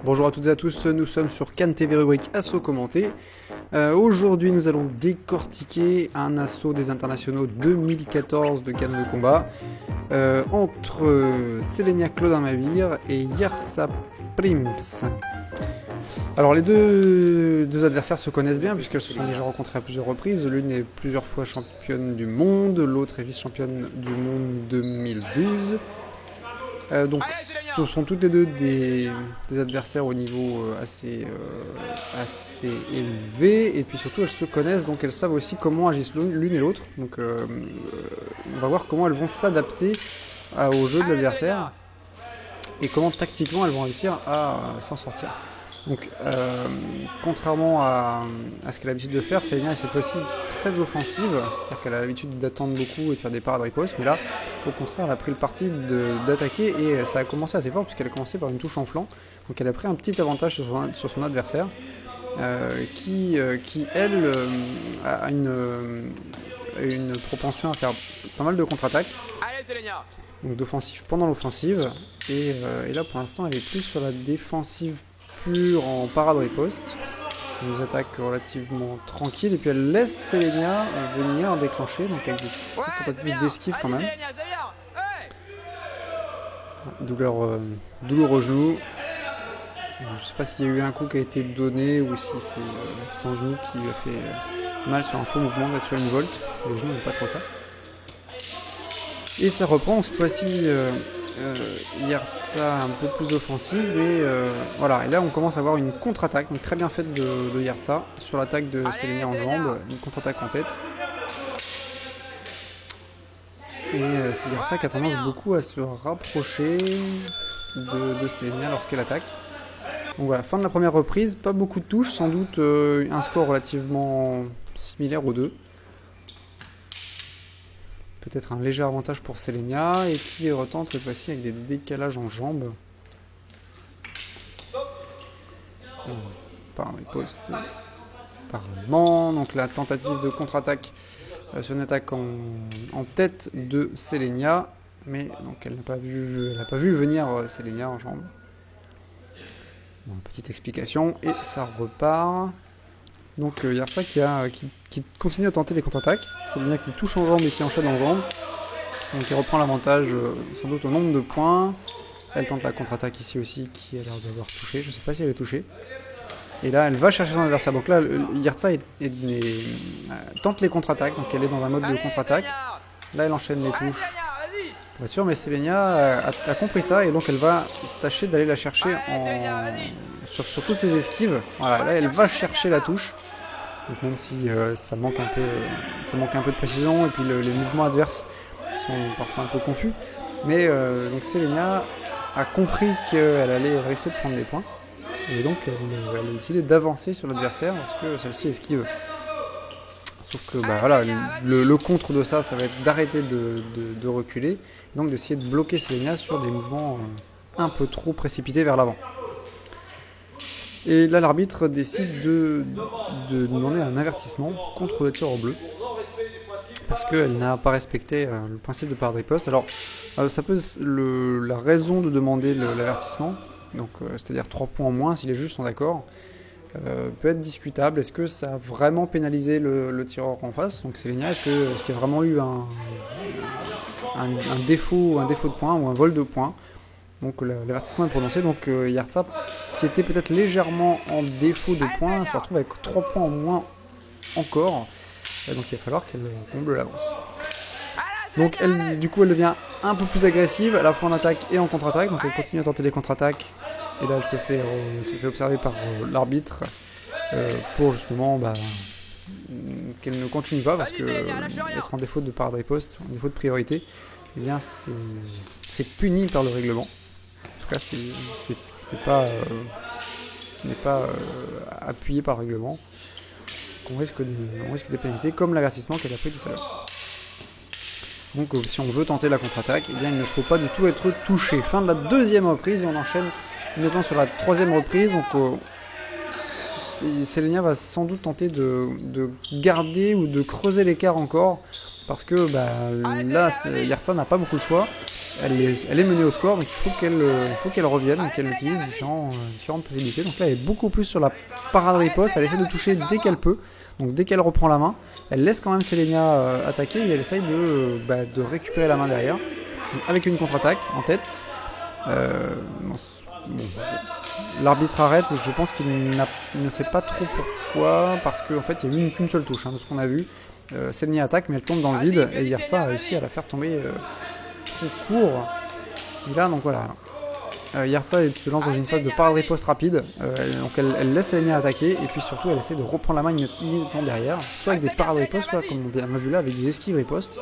Bonjour à toutes et à tous, nous sommes sur Cannes TV rubrique Assaut commenté. Aujourd'hui nous allons décortiquer un assaut des internationaux 2014 de Cannes de combat entre Selenia Claudin Mavir et Yartsa Prims. Alors les deux adversaires se connaissent bien puisqu'elles se sont déjà rencontrées à plusieurs reprises. L'une est plusieurs fois championne du monde, l'autre est vice-championne du monde 2012. Donc ce sont toutes les deux des adversaires au niveau assez élevé, et puis surtout elles se connaissent, donc elles savent aussi comment agissent l'une et l'autre. Donc on va voir comment elles vont s'adapter au jeu de l'adversaire et comment tactiquement elles vont réussir à s'en sortir. Donc contrairement à ce qu'elle a l'habitude de faire, Selenia est cette fois-ci très offensive, c'est-à-dire qu'elle a l'habitude d'attendre beaucoup et de faire des parades ripostes, mais là au contraire elle a pris le parti d'attaquer, et ça a commencé assez fort puisqu'elle a commencé par une touche en flanc, donc elle a pris un petit avantage sur son adversaire qui elle a une propension à faire pas mal de contre-attaques, donc d'offensive pendant l'offensive, et là pour l'instant elle est plus sur la défensive pure en parade riposte, des attaques relativement tranquilles, et puis elle laisse Selenia venir déclencher, donc avec des petites tentatives d'esquive quand même. Douleur au genou. Je sais pas s'il y a eu un coup qui a été donné ou si c'est son genou qui lui a fait mal sur un faux mouvement d'actual volt. Les genoux n'aiment pas trop ça. Et ça reprend cette fois-ci. Yartsa un peu plus offensive, et voilà, et là on commence à avoir une contre-attaque, donc très bien faite de Yartsa sur l'attaque de Selenia en jambe, une contre-attaque en tête, et c'est Yartsa qui a tendance beaucoup à se rapprocher de Selenia lorsqu'elle attaque. Donc voilà, fin de la première reprise, pas beaucoup de touches, sans doute un score relativement similaire aux deux. Peut-être un léger avantage pour Selenia, et qui retente cette fois-ci avec des décalages en jambes. Par les postes. Parlement. Donc la tentative de contre-attaque sur une attaque en tête de Selenia. Mais donc elle n'a pas vu venir Selenia en jambes. Bon, petite explication, et ça repart. Donc Yartsa qui continue à tenter des contre-attaques. Selenia qui touche en jambe et qui enchaîne en jambe. Donc il reprend l'avantage sans doute au nombre de points. Elle tente la contre-attaque ici aussi, qui a l'air d'avoir touché. Je ne sais pas si elle est touchée. Et là elle va chercher son adversaire. Donc là Yartsa tente les contre-attaques. Donc elle est dans un mode de contre-attaque. Là elle enchaîne les touches pour être sûr, mais Selenia a compris ça, et donc elle va tâcher d'aller la chercher sur toutes ses esquives. Voilà, là elle va chercher la touche. Donc même si ça manque un peu de précision, et puis les mouvements adverses sont parfois un peu confus, mais donc Selenia a compris qu'elle risquait de prendre des points, et donc elle a décidé d'avancer sur l'adversaire parce que celle-ci esquive. Sauf que voilà, le contre de ça va être d'arrêter de reculer, donc d'essayer de bloquer Selenia sur des mouvements un peu trop précipités vers l'avant. Et là l'arbitre décide de demander un avertissement contre le tireur bleu, parce qu'elle n'a pas respecté le principe de parade riposte. Alors ça peut la raison de demander l'avertissement, donc c'est-à-dire 3 points en moins si les juges sont d'accord, peut être discutable. Est-ce que ça a vraiment pénalisé le tireur en face, donc Selenia? Est-ce qu'il y a vraiment eu un défaut de points ou un vol de points? Donc l'avertissement est prononcé, donc Yartsa, qui était peut-être légèrement en défaut de points, se retrouve avec 3 points en moins encore, et donc il va falloir qu'elle comble l'avance. Donc elle devient un peu plus agressive, à la fois en attaque et en contre-attaque, donc elle continue à tenter les contre-attaques, et là elle se fait observer par l'arbitre pour justement qu'elle ne continue pas, parce que être en défaut de parade riposte, en défaut de priorité, eh bien c'est puni par le règlement. En tout cas, ce n'est pas appuyé par le règlement. On risque des pénalités, comme l'avertissement qu'elle a pris tout à l'heure. Donc si on veut tenter la contre-attaque, eh bien il ne faut pas du tout être touché. Fin de la deuxième reprise, et on enchaîne maintenant sur la troisième reprise. Donc Selenia va sans doute tenter de garder ou de creuser l'écart encore, parce que là Yartsa n'a pas beaucoup de choix. elle est menée au score, donc il faut qu'elle revienne et qu'elle utilise différentes possibilités. Donc là, elle est beaucoup plus sur la parade riposte, elle essaie de toucher dès qu'elle peut, donc dès qu'elle reprend la main, elle laisse quand même Selenia attaquer et elle essaye de récupérer la main derrière, avec une contre-attaque en tête. L'arbitre arrête et je pense qu'il ne sait pas trop pourquoi, parce qu'en fait il n'y a eu qu'une seule touche de ce qu'on a vu. Selenia attaque mais elle tombe dans le vide et Yersa a réussi à la faire tomber trop court. Et là donc voilà, Yersa se lance dans une phase de parade riposte rapide, donc elle laisse Selenia attaquer et puis surtout elle essaie de reprendre la main immédiatement derrière, soit avec des parades ripostes, soit comme on a vu là avec des esquives ripostes.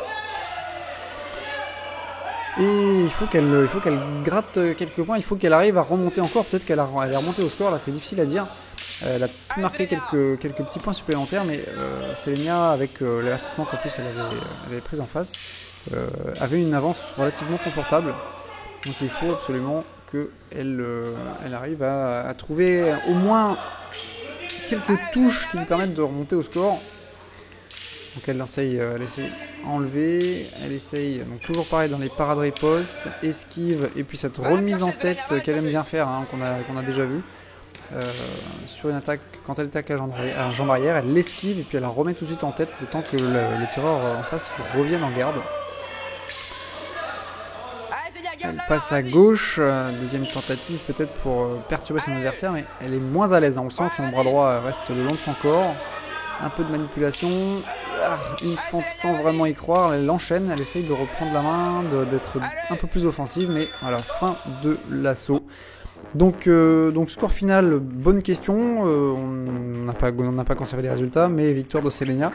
Et il faut qu'elle gratte quelques points, il faut qu'elle arrive à remonter encore, peut-être qu'elle est remontée au score, là c'est difficile à dire. Elle a pu marquer quelques petits points supplémentaires, mais Selenia, avec l'avertissement qu'en plus elle avait pris en face, avait une avance relativement confortable. Donc il faut absolument qu'elle arrive à trouver au moins quelques touches qui lui permettent de remonter au score. Donc elle essaye enlever, elle essaye, donc toujours pareil dans les parades ripostes, esquive, et puis cette remise en tête qu'elle aime bien faire, qu'on a déjà vu. Sur une attaque, quand elle attaque à jambe arrière, elle l'esquive et puis elle la remet tout de suite en tête, le temps que le tireur en face revienne en garde. Elle passe à gauche, deuxième tentative peut-être pour perturber son adversaire, mais elle est moins à l'aise, on sent que son bras droit reste le long de son corps. Un peu de manipulation, une fente sans vraiment y croire, elle enchaîne, elle essaye de reprendre la main, d'être un peu plus offensive, mais voilà, fin de l'assaut. Donc score final, bonne question, on n'a pas conservé les résultats, mais victoire de Selenia.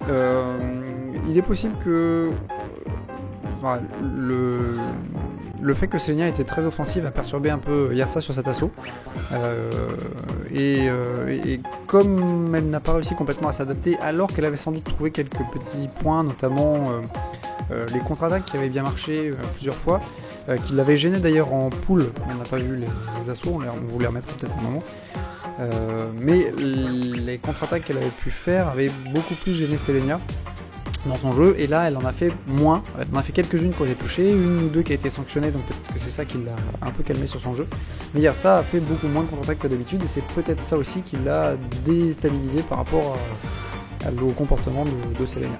Il est possible que le fait que Selenia était très offensive a perturbé un peu Yersa sur cet assaut. Et comme elle n'a pas réussi complètement à s'adapter, alors qu'elle avait sans doute trouvé quelques petits points, notamment les contre-attaques qui avaient bien marché plusieurs fois, qui l'avaient gêné d'ailleurs en poule, on n'a pas vu les assauts, on vous les remettra peut-être un moment. Mais les contre-attaques qu'elle avait pu faire avaient beaucoup plus gêné Selenia dans son jeu, et là elle en a fait moins, elle en a fait quelques-unes qui ont été touchées, une ou deux qui a été sanctionnée, donc peut-être que c'est ça qui l'a un peu calmé sur son jeu, mais Yersa a fait beaucoup moins de contre-attaques que d'habitude, et c'est peut-être ça aussi qui l'a déstabilisé par rapport au comportement de Selenia.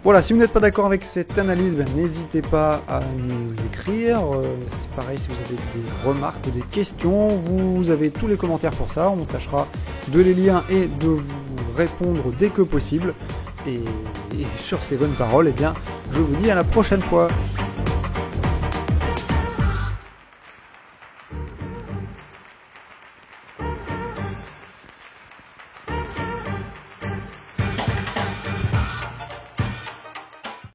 Voilà, si vous n'êtes pas d'accord avec cette analyse, n'hésitez pas à nous l'écrire. C'est pareil, si vous avez des remarques ou des questions, vous avez tous les commentaires pour ça. On tâchera de les lire et de vous répondre dès que possible. Et sur ces bonnes paroles, je vous dis à la prochaine fois.